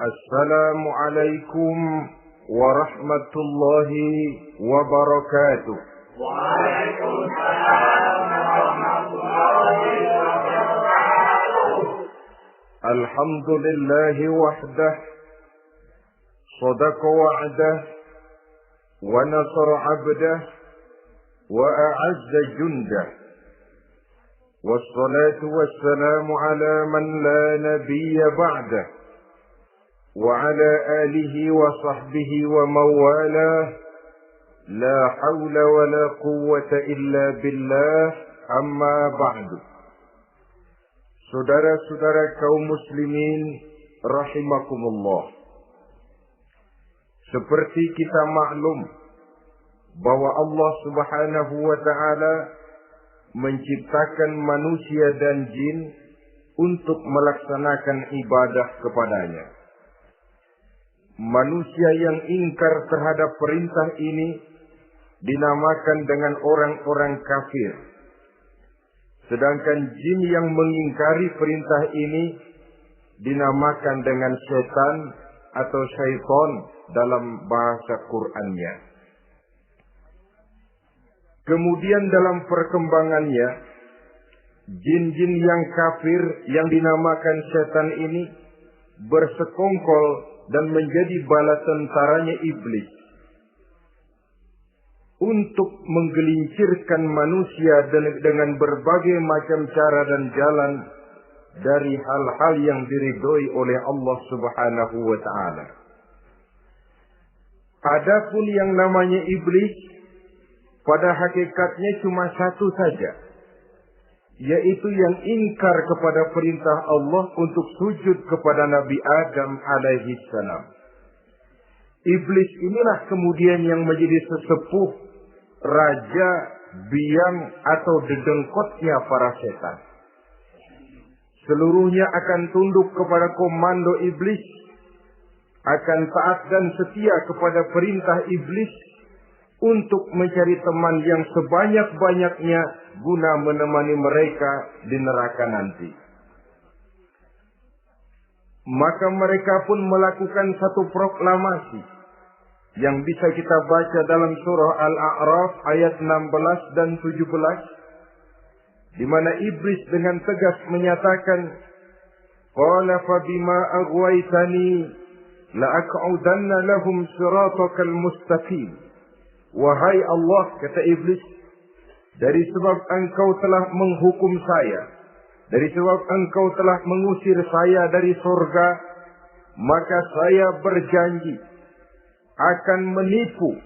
Assalamualaikum warahmatullahi wabarakatuh. Waalaikumsalam warahmatullahi wabarakatuh. Alhamdulillahi wahdah, sadaqa wa'dah, wa nasara 'abdah, wa a'azza jundah. Wassalatu wassalamu ala man la nabiyya ba'dah. وعلى آله وصحبه ومواله لا حول ولا قوة إلا بالله أما بعد. Saudara-saudara kaum muslimin rahimakumullah, seperti kita maklum bahwa Allah Subhanahu wa taala menciptakan manusia dan jin untuk melaksanakan ibadah kepadanya. Manusia yang ingkar terhadap perintah ini dinamakan dengan orang-orang kafir. Sedangkan jin yang mengingkari perintah ini dinamakan dengan setan atau syaitan dalam bahasa Qur'annya. Kemudian dalam perkembangannya, jin-jin yang kafir yang dinamakan setan ini bersekongkol dan menjadi bala tentaranya iblis untuk menggelincirkan manusia dengan berbagai macam cara dan jalan dari hal-hal yang diridhoi oleh Allah Subhanahu wa taala. Adapun yang namanya iblis pada hakikatnya cuma satu saja, yaitu yang ingkar kepada perintah Allah untuk sujud kepada Nabi Adam alaihi salam. Iblis inilah kemudian yang menjadi sesepuh, raja, biang atau dedengkotnya para setan. Seluruhnya akan tunduk kepada komando iblis, akan taat dan setia kepada perintah iblis untuk mencari teman yang sebanyak-banyaknya guna menemani mereka di neraka nanti. Maka mereka pun melakukan satu proklamasi yang bisa kita baca dalam surah Al-A'raf ayat 16 dan 17, di mana iblis dengan tegas menyatakan, "Qala fa bima aghwaytani la aq'udanna lahum siratakal mustaqim." Wahai Allah, kata iblis, dari sebab engkau telah menghukum saya, dari sebab engkau telah mengusir saya dari surga, maka saya berjanji akan menipu,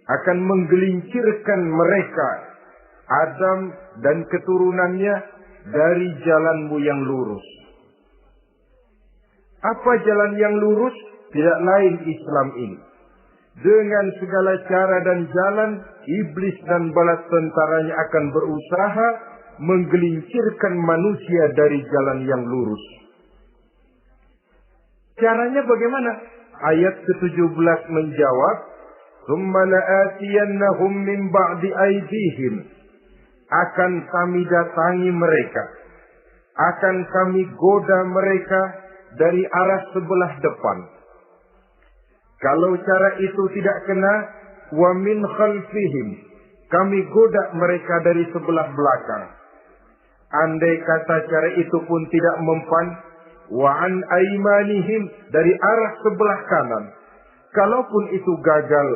akan menggelincirkan mereka, Adam dan keturunannya, dari jalanmu yang lurus. Apa jalan yang lurus? Tidak lain Islam ini. Dengan segala cara dan jalan, iblis dan bala tentaranya akan berusaha menggelincirkan manusia dari jalan yang lurus. Caranya bagaimana? Ayat ke-17 menjawab, "Tsumma la'atiyannahum min ba'di aydihim." Akan kami datangi mereka, akan kami goda mereka dari arah sebelah depan. Kalau cara itu tidak kena, wa min khalfihim, kami goda mereka dari sebelah belakang. Andai kata cara itu pun tidak mempan, wa an aimanihim, dari arah sebelah kanan. Kalaupun itu gagal,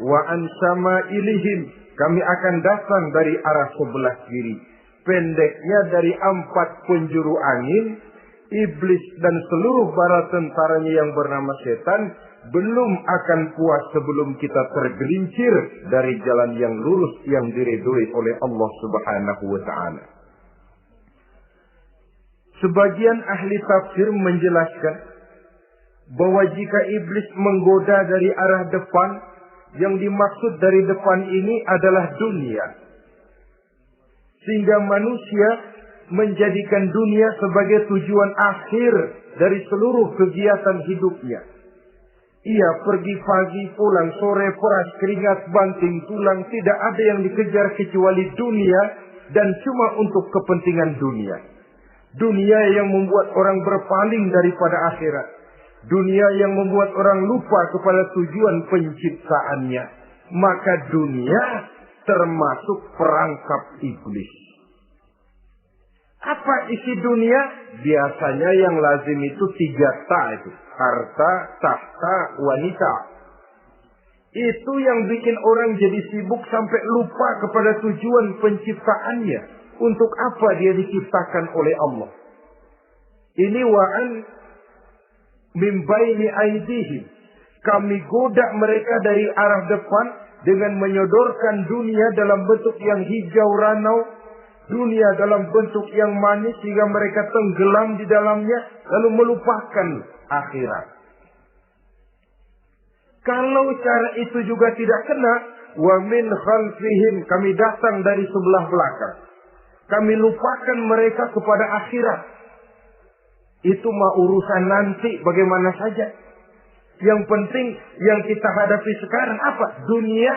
wa an samailihim, kami akan datang dari arah sebelah kiri. Pendeknya dari 4 penjuru angin, iblis dan seluruh bala tentaranya yang bernama setan belum akan puas sebelum kita tergelincir dari jalan yang lurus yang diridhoi oleh Allah Subhanahu wa taala. Sebagian ahli tafsir menjelaskan bahwa jika iblis menggoda dari arah depan, yang dimaksud dari depan ini adalah dunia. Sehingga manusia menjadikan dunia sebagai tujuan akhir dari seluruh kegiatan hidupnya. Ia pergi pagi, pulang sore, peras keringat, banting tulang, tidak ada yang dikejar kecuali dunia dan cuma untuk kepentingan dunia. Dunia yang membuat orang berpaling daripada akhirat. dunia yang membuat orang lupa kepada tujuan penciptaannya, maka dunia termasuk perangkap iblis. Apa isi dunia? Biasanya yang lazim itu 3 ta itu. Harta, tahta, wanita. Itu yang bikin orang jadi sibuk sampai lupa kepada tujuan penciptaannya. Untuk apa dia diciptakan oleh Allah. Ini wa'an min baini aidihim. Kami goda mereka dari arah depan dengan menyodorkan dunia dalam bentuk yang hijau ranau, dunia dalam bentuk yang manis sehingga mereka tenggelam di dalamnya lalu melupakan akhirat. Kalau cara itu juga tidak kena, wa min khalfihim, kami datang dari sebelah belakang. Kami lupakan mereka kepada akhirat. Itu mah urusan nanti bagaimana saja. Yang penting yang kita hadapi sekarang apa? Dunia,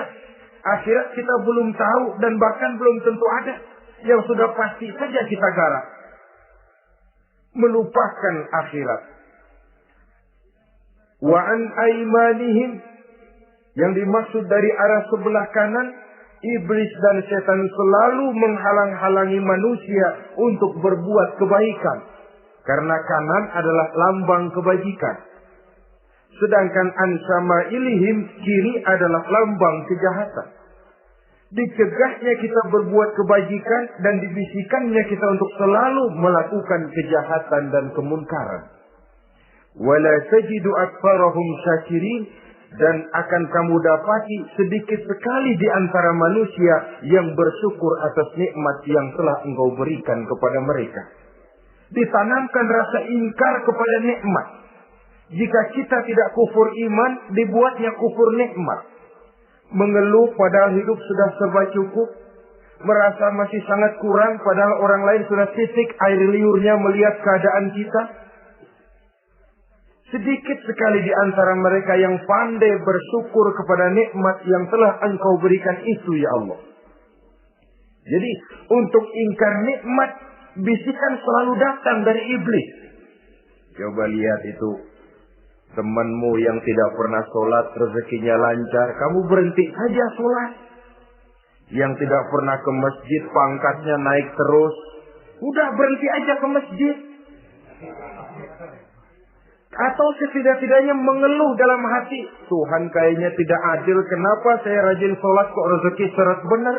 akhirat kita belum tahu dan bahkan belum tentu ada. Yang sudah pasti saja kita garap. Melupakan akhirat. Wa an aimanihim, yang dimaksud dari arah sebelah kanan, iblis dan setan selalu menghalang-halangi manusia untuk berbuat kebaikan. Karena kanan adalah lambang kebajikan. Sedangkan an syama'ilihim, kiri adalah lambang kejahatan. Dicegahnya kita berbuat kebajikan dan dibisikannya kita untuk selalu melakukan kejahatan dan kemunkaran. Wala tajidu aktsarahum syakirin, dan akan kamu dapati sedikit sekali di antara manusia yang bersyukur atas nikmat yang telah Engkau berikan kepada mereka. Ditanamkan rasa ingkar kepada nikmat. Jika kita tidak kufur iman, dibuatnya kufur nikmat. Mengeluh padahal hidup sudah serba cukup. Merasa masih sangat kurang padahal orang lain sudah titik air liurnya melihat keadaan kita. Sedikit sekali di antara mereka yang pandai bersyukur kepada nikmat yang telah Engkau berikan itu, ya Allah. Jadi untuk ingkar nikmat, bisikan selalu datang dari iblis. Coba lihat itu. Temanmu yang tidak pernah sholat, rezekinya lancar, kamu berhenti saja sholat. Yang tidak pernah ke masjid, pangkatnya naik terus, udah berhenti aja ke masjid. Atau setidak-tidaknya mengeluh dalam hati, Tuhan kayaknya tidak adil, kenapa saya rajin sholat kok rezeki seret benar.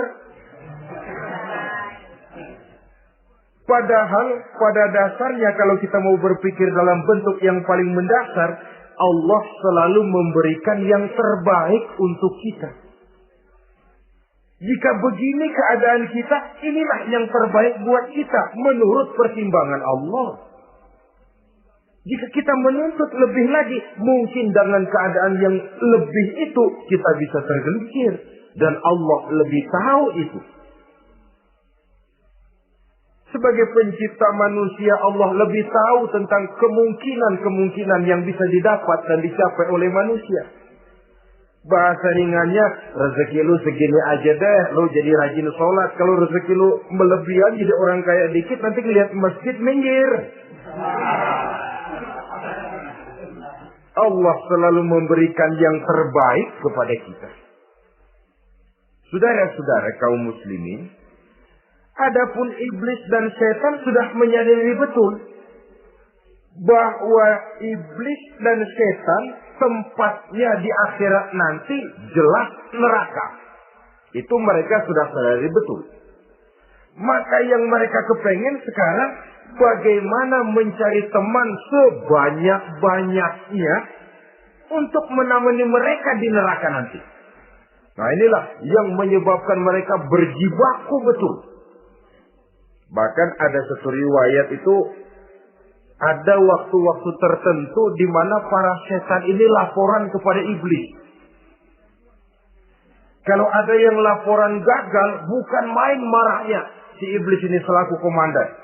Padahal pada dasarnya kalau kita mau berpikir dalam bentuk yang paling mendasar, Allah selalu memberikan yang terbaik untuk kita. Jika begini keadaan kita, inilah yang terbaik buat kita menurut pertimbangan Allah. Jika kita menuntut lebih lagi, mungkin dengan keadaan yang lebih itu kita bisa tergelincir. Dan Allah lebih tahu itu. Sebagai pencipta manusia, Allah lebih tahu tentang kemungkinan-kemungkinan yang bisa didapat dan dicapai oleh manusia. Bahasa ringannya, rezeki lu segini aja deh, lu jadi rajin sholat. Kalau rezeki lu melebihan jadi orang kaya dikit, nanti lihat masjid minggir. Allah selalu memberikan yang terbaik kepada kita. Saudara-saudara kaum muslimin, adapun iblis dan setan sudah menyadari betul bahwa iblis dan setan tempatnya di akhirat nanti jelas neraka. Itu mereka sudah sadari betul. Maka yang mereka kepengen sekarang bagaimana mencari teman sebanyak-banyaknya untuk menemani mereka di neraka nanti. Nah inilah yang menyebabkan mereka berjibaku betul. Bahkan ada satu riwayat itu, ada waktu-waktu tertentu di mana para setan ini laporan kepada iblis. Kalau ada yang laporan gagal, bukan main marahnya si iblis ini selaku komandan.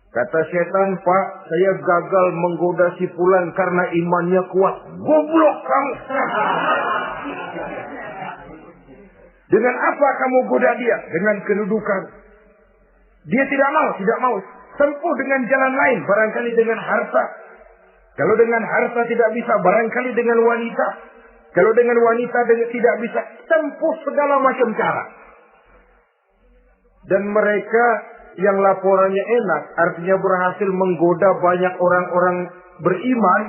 Kata setan, Pak, saya gagal menggoda si Fulan karena imannya kuat. Goblok kamu. Dengan apa kamu goda dia? Dengan kedudukan. Dia tidak mau. tempuh dengan jalan lain, barangkali dengan harta. Kalau dengan harta tidak bisa, barangkali dengan wanita. Kalau dengan wanita tidak bisa, tempuh segala macam cara. Dan mereka yang laporannya enak, artinya berhasil menggoda banyak orang-orang beriman,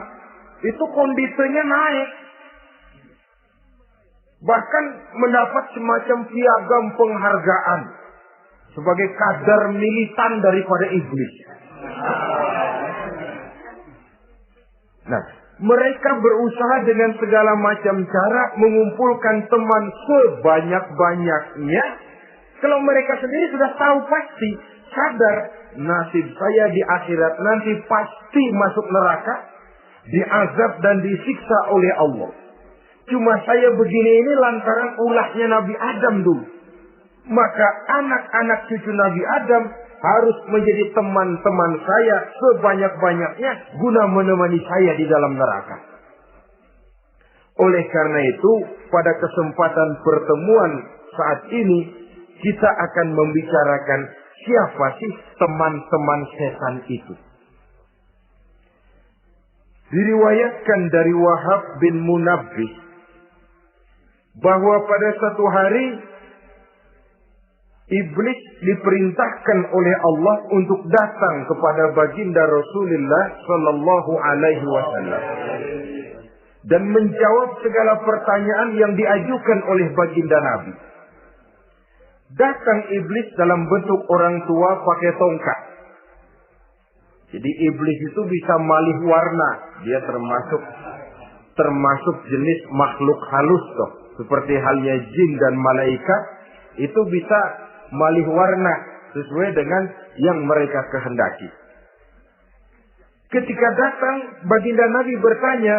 itu kondisinya naik. Bahkan mendapat semacam piagam penghargaan sebagai kadar militan daripada iblis. Nah, mereka berusaha dengan segala macam cara mengumpulkan teman sebanyak-banyaknya. Kalau mereka sendiri sudah tahu pasti, sadar nasib saya di akhirat nanti pasti masuk neraka, diazab dan disiksa oleh Allah. Cuma saya begini ini lantaran ulahnya Nabi Adam dulu. Maka anak-anak cucu Nabi Adam harus menjadi teman-teman saya sebanyak-banyaknya guna menemani saya di dalam neraka. Oleh karena itu, pada kesempatan pertemuan saat ini, kita akan membicarakan siapa sih teman-teman setan itu. Diriwayatkan dari Wahab bin Munabbih bahwa pada satu hari iblis diperintahkan oleh Allah untuk datang kepada baginda Rasulullah sallallahu alaihi wasallam dan menjawab segala pertanyaan yang diajukan oleh baginda Nabi. Datang iblis dalam bentuk orang tua pakai tongkat. Jadi iblis itu bisa malih warna. Dia termasuk jenis makhluk halus toh. Seperti halnya jin dan malaikat, itu bisa malih warna sesuai dengan yang mereka kehendaki. Ketika datang, baginda Nabi bertanya,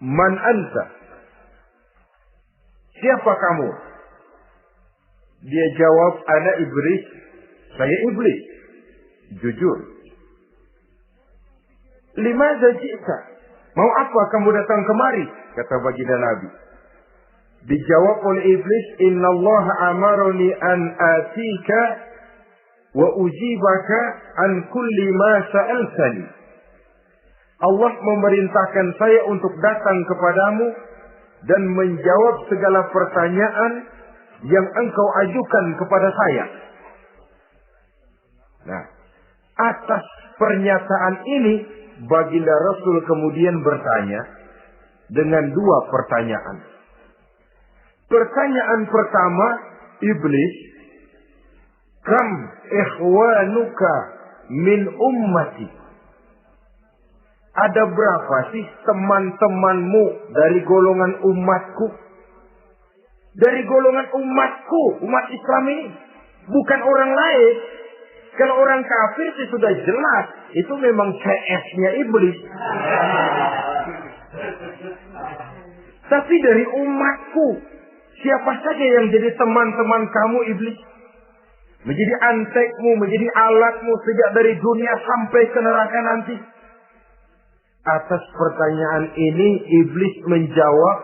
"Man anta?" Siapa kamu? Dia jawab, "Ana iblis." Saya iblis. Jujur. "Limadza ji'ta?" Mau apa kamu datang kemari? Kata baginda Nabi. Dijawab oleh iblis, "Innallaha amaroni an atika wa ujibaka an kulli ma sa'altani." Allah memerintahkan saya untuk datang kepadamu dan menjawab segala pertanyaan yang engkau ajukan kepada saya. Nah, atas pernyataan ini, baginda Rasul kemudian bertanya dengan dua pertanyaan. Pertanyaan pertama, iblis, "Kam ikhwanuka min ummati?" Ada berapa sih teman-temanmu dari golongan umatku? Dari golongan umatku, umat Islam ini. Bukan orang lain. Kalau orang kafir sih sudah jelas. Itu memang CS-nya iblis. Tapi dari umatku, siapa saja yang jadi teman-teman kamu iblis? Menjadi antekmu, menjadi alatmu sejak dari dunia sampai ke neraka nanti. Atas pertanyaan ini iblis menjawab,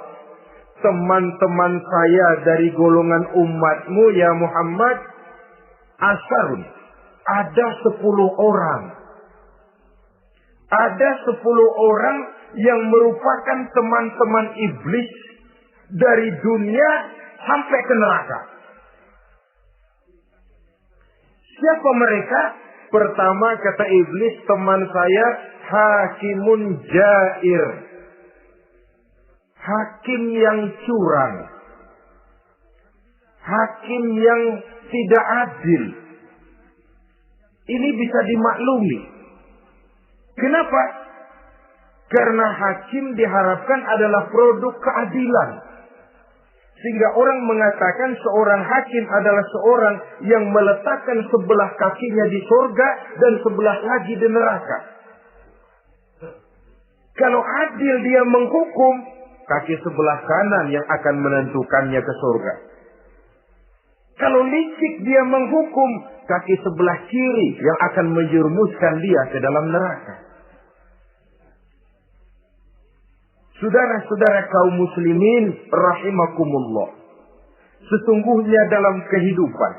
"Teman-teman saya dari golongan umatmu ya Muhammad, asarun. Ada 10 orang. Ada 10 orang yang merupakan teman-teman iblis dari dunia sampai ke neraka." Siapa mereka? Pertama kata iblis, teman saya hakimun jair. Hakim yang curang. Hakim yang tidak adil. Ini bisa dimaklumi. Kenapa? Karena hakim diharapkan adalah produk keadilan. Sehingga orang mengatakan seorang hakim adalah seorang yang meletakkan sebelah kakinya di surga dan sebelah lagi di neraka. Kalau adil dia menghukum, kaki sebelah kanan yang akan menentukannya ke surga. Kalau licik dia menghukum, kaki sebelah kiri yang akan menjerumuskan dia ke dalam neraka. Saudara-saudara kaum muslimin rahimakumullah. Sesungguhnya dalam kehidupan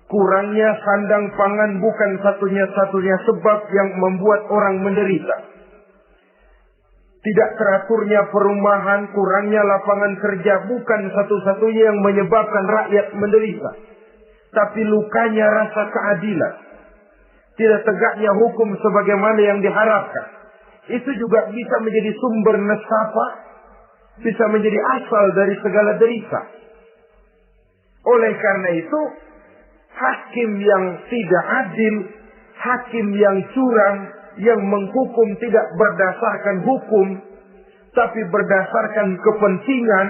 Kurangnya sandang pangan bukan satunya-satunya sebab yang membuat orang menderita. Tidak teraturnya perumahan, kurangnya lapangan kerja bukan satu-satunya yang menyebabkan rakyat menderita. Tapi lukanya rasa keadilan. Tidak tegaknya hukum sebagaimana yang diharapkan. Itu juga bisa menjadi sumber nesapa, bisa menjadi asal dari segala derita. Oleh karena itu, hakim yang tidak adil, hakim yang curang, yang menghukum tidak berdasarkan hukum, tapi berdasarkan kepentingan,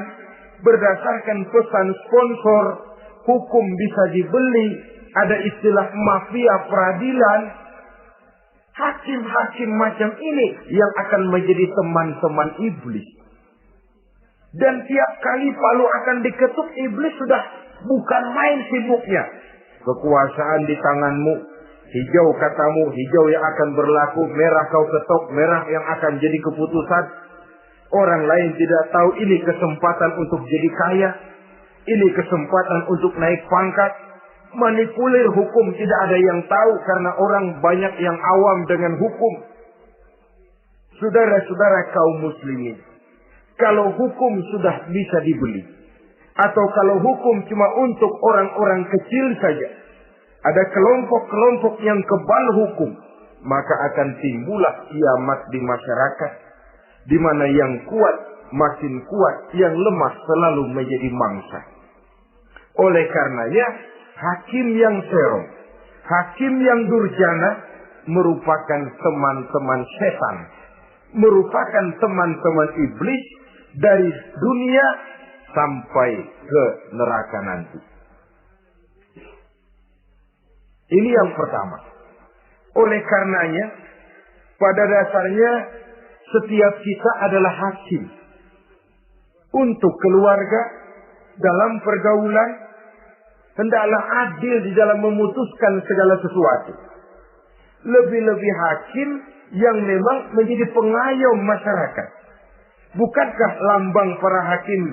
berdasarkan pesan sponsor, hukum bisa dibeli, ada istilah mafia peradilan. Hakim-hakim macam ini yang akan menjadi teman-teman iblis. Dan tiap kali palu akan diketuk, iblis sudah bukan main sibuknya. Kekuasaan di tanganmu, hijau katamu, hijau yang akan berlaku, merah kau ketok, merah yang akan jadi keputusan. Orang lain tidak tahu ini kesempatan untuk jadi kaya, ini kesempatan untuk naik pangkat. Manipulir hukum tidak ada yang tahu karena orang banyak yang awam dengan hukum. Saudara-saudara kaum muslimin, kalau hukum sudah bisa dibeli, atau kalau hukum cuma untuk orang-orang kecil saja, ada kelompok-kelompok yang kebal hukum, maka akan timbullah kiamat di masyarakat, di mana yang kuat makin kuat, yang lemah selalu menjadi mangsa. Oleh karenanya, hakim yang serong, hakim yang durjana merupakan teman-teman setan, merupakan teman-teman iblis dari dunia sampai ke neraka nanti. Ini yang pertama. Oleh karenanya, pada dasarnya setiap kita adalah hakim untuk keluarga, dalam pergaulan. Hendaklah adil di dalam memutuskan segala sesuatu. Lebih-lebih hakim yang memang menjadi pengayom masyarakat. Bukankah lambang para hakim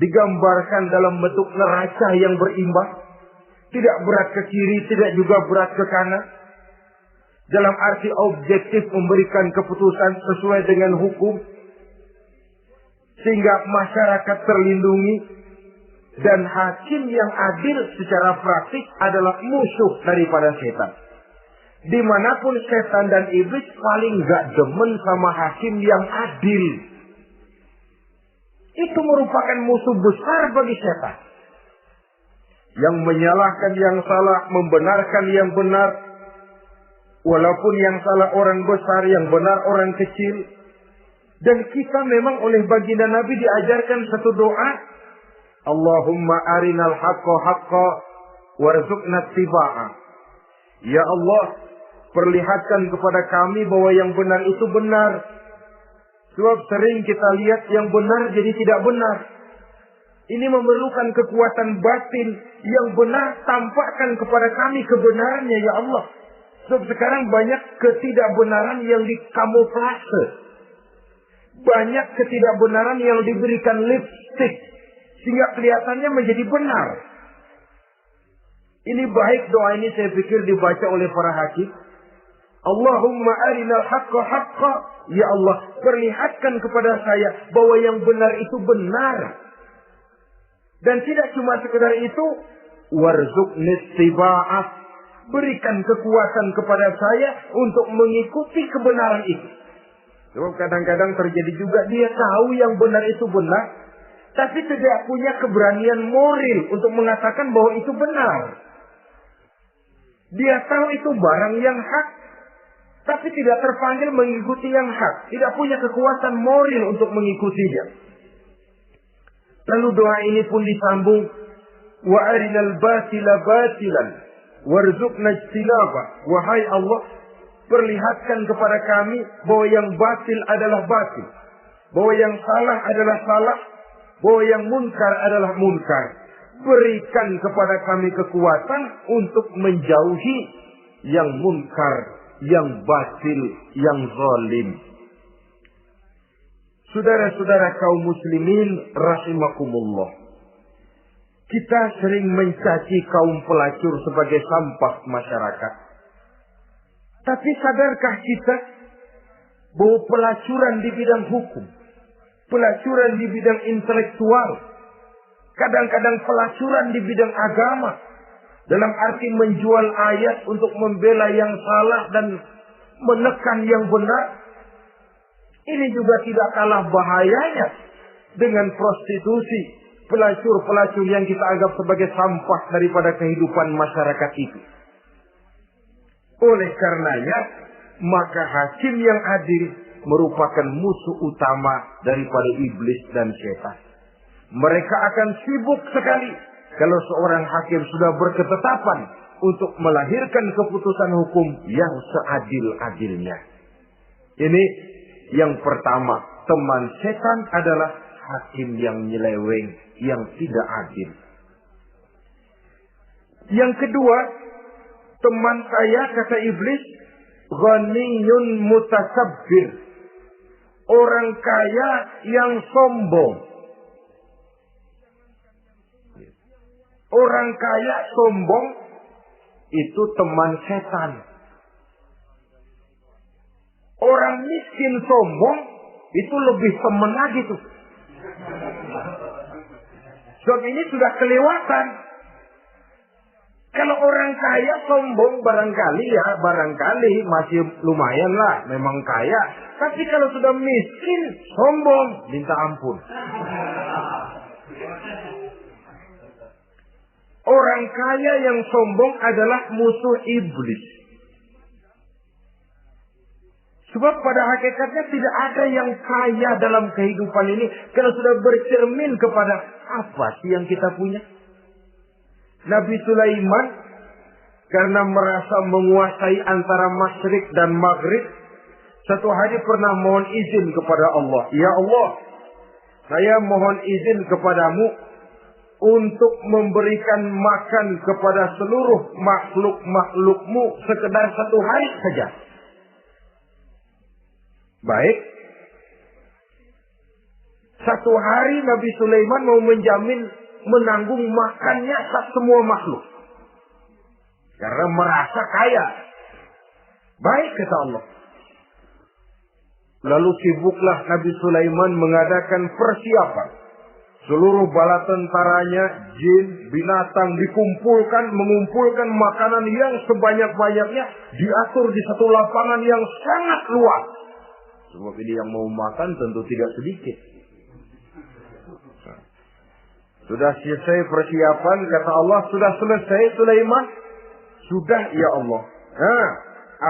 digambarkan dalam bentuk neraca yang berimbang? Tidak berat ke kiri, tidak juga berat ke kanan. Dalam arti objektif memberikan keputusan sesuai dengan hukum. Sehingga masyarakat terlindungi. Dan hakim yang adil secara praktik adalah musuh daripada setan. Dimanapun setan dan iblis paling gak demen sama hakim yang adil. Itu merupakan musuh besar bagi setan. Yang menyalahkan yang salah, membenarkan yang benar. Walaupun yang salah orang besar, yang benar orang kecil. Dan kita memang oleh baginda Nabi diajarkan satu doa. Allahumma arinal haqqa haqqa warzuqna ittiba'ah. Ya Allah, perlihatkan kepada kami bahwa yang benar itu benar. Sebab sering kita lihat yang benar jadi tidak benar. Ini memerlukan kekuatan batin. Yang benar tampakkan kepada kami kebenarannya ya Allah. Sebab sekarang banyak ketidakbenaran yang dikamuflase. Banyak ketidakbenaran yang diberikan lipstick. Sehingga kelihatannya menjadi benar. Ini baik doa ini saya pikir dibaca oleh para hakim. Allahumma arinal haqqa haqqa. Ya Allah, perlihatkan kepada saya bahwa yang benar itu benar. Dan tidak cuma sekedar itu. Warzuqni ittiba'ah. Berikan kekuatan kepada saya untuk mengikuti kebenaran itu. Sebab kadang-kadang terjadi juga dia tahu yang benar itu benar. Tapi tidak punya keberanian moral untuk mengatakan bahwa itu benar. Dia tahu itu barang yang hak. Tapi tidak terpanggil mengikuti yang hak. Tidak punya kekuatan moral untuk mengikutinya. Lalu doa ini pun disambung. Wa arinal batila batilan. Warzuqna ijtinabah. Wahai Allah, perlihatkan kepada kami bahwa yang batil adalah batil. Bahwa yang salah adalah salah. Bahwa yang munkar adalah munkar. Berikan kepada kami kekuatan untuk menjauhi yang munkar, yang batil, yang zalim. Saudara-saudara kaum muslimin rahimakumullah. Kita sering mencaci kaum pelacur sebagai sampah masyarakat. Tapi sadarkah kita bahwa pelacuran di bidang hukum, pelacuran di bidang intelektual, kadang-kadang pelacuran di bidang agama, dalam arti menjual ayat untuk membela yang salah dan menekan yang benar, ini juga tidak kalah bahayanya dengan prostitusi, pelacur-pelacur yang kita anggap sebagai sampah daripada kehidupan masyarakat itu. Oleh karenanya, maka hakim yang adil merupakan musuh utama daripada iblis dan setan. Mereka akan sibuk sekali kalau seorang hakim sudah berketetapan untuk melahirkan keputusan hukum yang seadil-adilnya. Ini yang pertama, teman setan adalah hakim yang nyeleweng, yang tidak adil. Yang kedua, teman saya, kata iblis, ghaniyun mutakabbir. Orang kaya yang sombong. Orang kaya sombong itu teman setan. Orang miskin sombong itu lebih teman lagi tuh. Sebab ini sudah kelewatan. Kalau orang kaya sombong barangkali masih lumayan lah, memang kaya. Tapi kalau sudah miskin sombong, minta ampun. Orang kaya yang sombong adalah musuh iblis. Sebab pada hakikatnya tidak ada yang kaya dalam kehidupan ini kalau sudah bercermin kepada apa sih yang kita punya. Nabi Sulaiman karena merasa menguasai antara masyrik dan maghrib, satu hari pernah mohon izin kepada Allah. Ya Allah, saya mohon izin kepadamu untuk memberikan makan kepada seluruh makhluk-makhlukmu sekedar satu hari saja. Baik. Satu hari Nabi Sulaiman mau menjamin menanggung makannya semua makhluk. Karena merasa kaya. Baik, kata Allah. Lalu sibuklah Nabi Sulaiman mengadakan persiapan. Seluruh bala tentaranya, jin, binatang dikumpulkan, mengumpulkan makanan yang sebanyak-banyaknya, diatur di satu lapangan yang sangat luas. Sebab ini yang mau makan tentu tidak sedikit. Sudah selesai persiapan, kata Allah, sudah selesai Sulaiman? Sudah, ya Allah. Nah,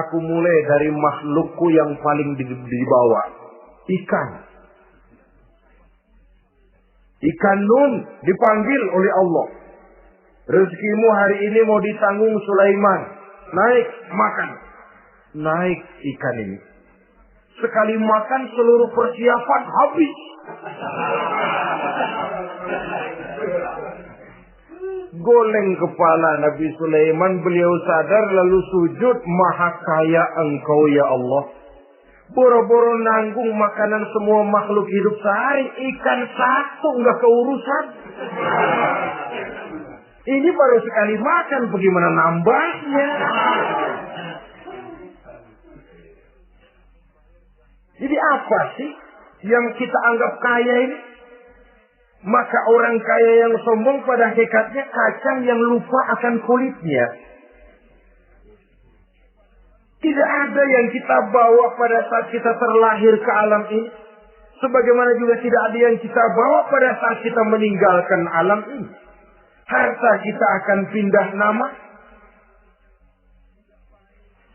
aku mulai dari makhlukku yang paling di bawah. Ikan. Ikan Nun dipanggil oleh Allah. Rezekimu hari ini mau ditanggung Sulaiman. Naik, makan. Naik ikan ini. Sekali makan seluruh persiapan habis. Goleng kepala Nabi Sulaiman, beliau sadar lalu sujud, maha kaya engkau ya Allah. Boro-boro nanggung makanan semua makhluk hidup sehari, ikan satu nggak keurusan. Ini baru sekali makan, bagaimana nambahnya? Jadi apa sih yang kita anggap kaya ini? Maka orang kaya yang sombong pada hakikatnya kacang yang lupa akan kulitnya. Tidak ada yang kita bawa pada saat kita terlahir ke alam ini. Sebagaimana juga tidak ada yang kita bawa pada saat kita meninggalkan alam ini. Harta kita akan pindah nama.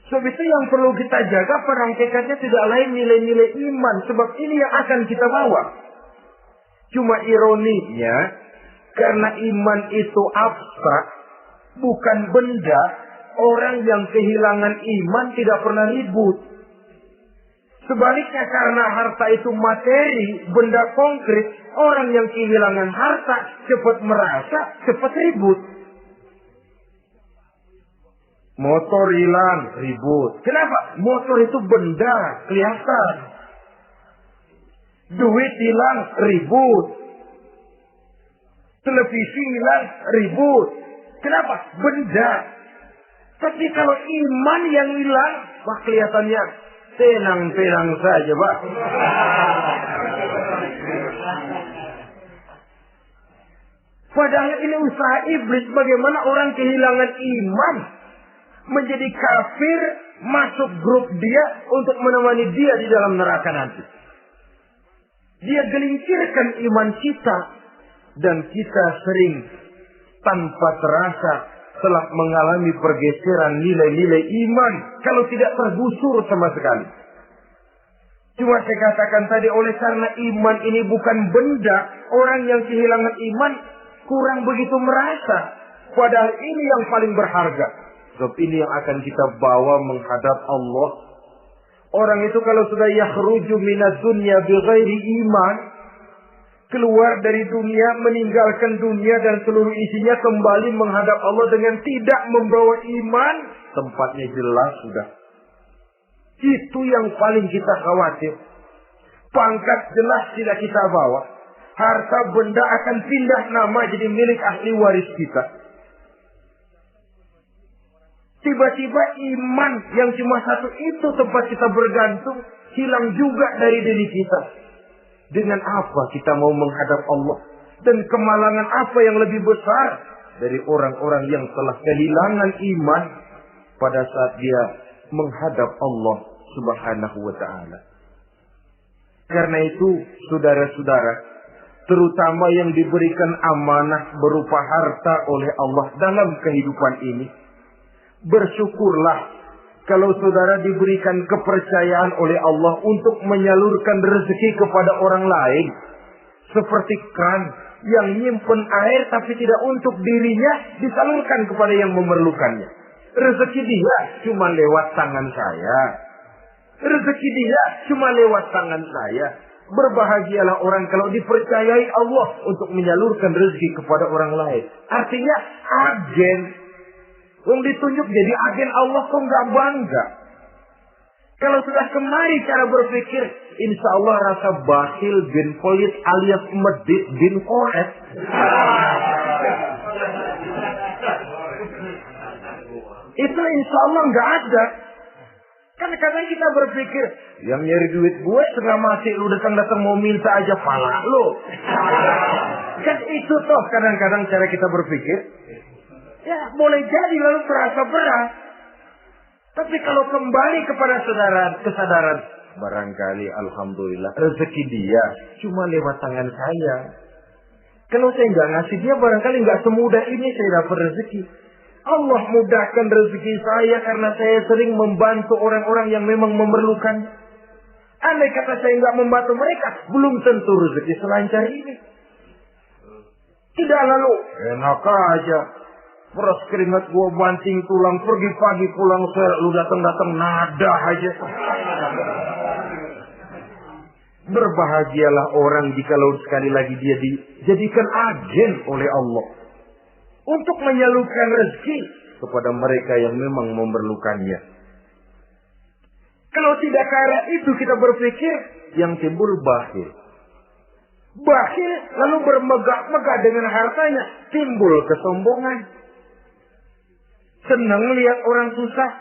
Sebab itu yang perlu kita jaga pada hakikatnya tidak lain nilai-nilai iman. Sebab ini yang akan kita bawa. Cuma ironinya, karena iman itu abstrak, bukan benda, orang yang kehilangan iman tidak pernah ribut. Sebaliknya karena harta itu materi, benda konkret, orang yang kehilangan harta cepat merasa, cepat ribut. Motor hilang, ribut. Kenapa? Motor itu benda, kelihatan. Duit hilang, ribut. Televisi hilang, ribut. Kenapa? Benda. Tapi kalau iman yang hilang, wah kelihatannya tenang-tenang saja, Pak. Padahal ini usaha iblis bagaimana orang kehilangan iman. Menjadi kafir, masuk grup dia untuk menemani dia di dalam neraka nanti. Dia gelincirkan iman kita. Dan kita sering tanpa terasa telah mengalami pergeseran nilai-nilai iman. Kalau tidak tergusur sama sekali. Cuma saya katakan tadi, oleh karena iman ini bukan benda, orang yang kehilangan iman kurang begitu merasa. Padahal ini yang paling berharga. Sebab ini yang akan kita bawa menghadap Allah. Orang itu kalau sudah yakhruju minad dunya bighairi iman, keluar dari dunia, meninggalkan dunia dan seluruh isinya, kembali menghadap Allah dengan tidak membawa iman, tempatnya jelas sudah. Itu yang paling kita khawatir. Pangkat jelas tidak kita bawa. Harta benda akan pindah nama jadi milik ahli waris kita. Tiba-tiba iman yang cuma satu itu tempat kita bergantung, hilang juga dari diri kita. Dengan apa kita mau menghadap Allah? Dan kemalangan apa yang lebih besar dari orang-orang yang telah kehilangan iman pada saat dia menghadap Allah Subhanahu wa ta'ala. Karena itu, saudara-saudara, terutama yang diberikan amanah berupa harta oleh Allah dalam kehidupan ini, bersyukurlah kalau saudara diberikan kepercayaan oleh Allah untuk menyalurkan rezeki kepada orang lain. Seperti kran yang nyimpen air tapi tidak untuk dirinya, disalurkan kepada yang memerlukannya. Rezeki dia cuma lewat tangan saya. Rezeki dia cuma lewat tangan saya. Berbahagialah orang kalau dipercayai Allah untuk menyalurkan rezeki kepada orang lain. Artinya agen. Yang ditunjuk jadi agen Allah kok nggak bangga. Kalau sudah kemari cara berpikir, insya Allah rasa bakhil bin pelit alias medit bin koret. Itu insya Allah nggak ada. Kan kadang kita berpikir, yang nyari duit gue setengah mati, lu datang-datang mau minta aja pala lu. Kan itu toh kadang-kadang cara kita berpikir. Ya boleh jadi lalu terasa berat. Tapi kalau kembali kepada kesadaran, barangkali alhamdulillah rezeki dia cuma lewat tangan saya. Kalau saya nggak ngasih dia, barangkali nggak semudah ini saya dapat rezeki. Allah mudahkan rezeki saya karena saya sering membantu orang-orang yang memang memerlukan. Andai kata saya nggak membantu mereka, belum tentu rezeki selancar ini. Tidak lalu enak aja. Peras keringat gua banting tulang, pergi pagi pulang sore, lu datang-datang nada aja. Berbahagialah orang jikalau sekali lagi dia dijadikan agen oleh Allah untuk menyalurkan rezeki kepada mereka yang memang memerlukannya. Kalau tidak ke arah itu kita berpikir, yang timbul bakhil. Bakhil lalu bermegah-megah dengan hartanya, timbul kesombongan. Senang lihat orang susah.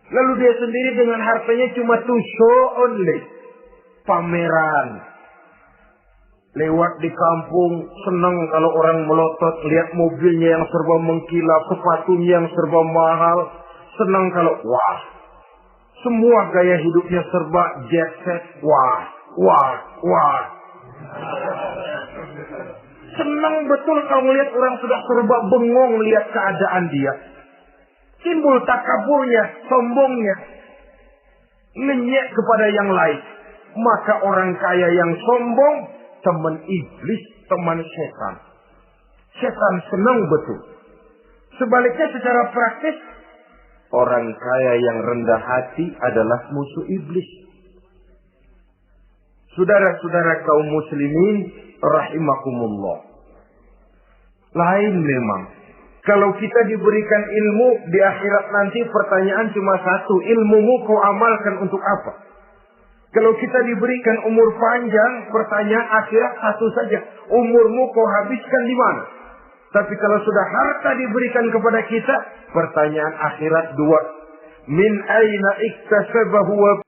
Lalu dia sendiri dengan hartanya cuma to show only. Pameran. Lewat di kampung, senang kalau orang melotot. Lihat mobilnya yang serba mengkilap. Sepatunya yang serba mahal. Senang kalau, wah. Semua gaya hidupnya serba jet set. Wah, wah, wah. Senang betul kalau melihat orang sudah serba bengong lihat keadaan dia. Timbul takaburnya, sombongnya. Ngenyek kepada yang lain. Maka orang kaya yang sombong, teman iblis, teman setan. Setan senang betul. Sebaliknya secara praktis, orang kaya yang rendah hati adalah musuh iblis. Saudara-saudara kaum muslimin, rahimakumullah. Lain memang. Kalau kita diberikan ilmu di akhirat nanti, pertanyaan cuma satu. Ilmumu kau amalkan untuk apa? Kalau kita diberikan umur panjang, pertanyaan akhirat satu saja. Umurmu kau habiskan di mana? Tapi kalau sudah harta diberikan kepada kita, pertanyaan akhirat dua. Min aina iktasabahu wa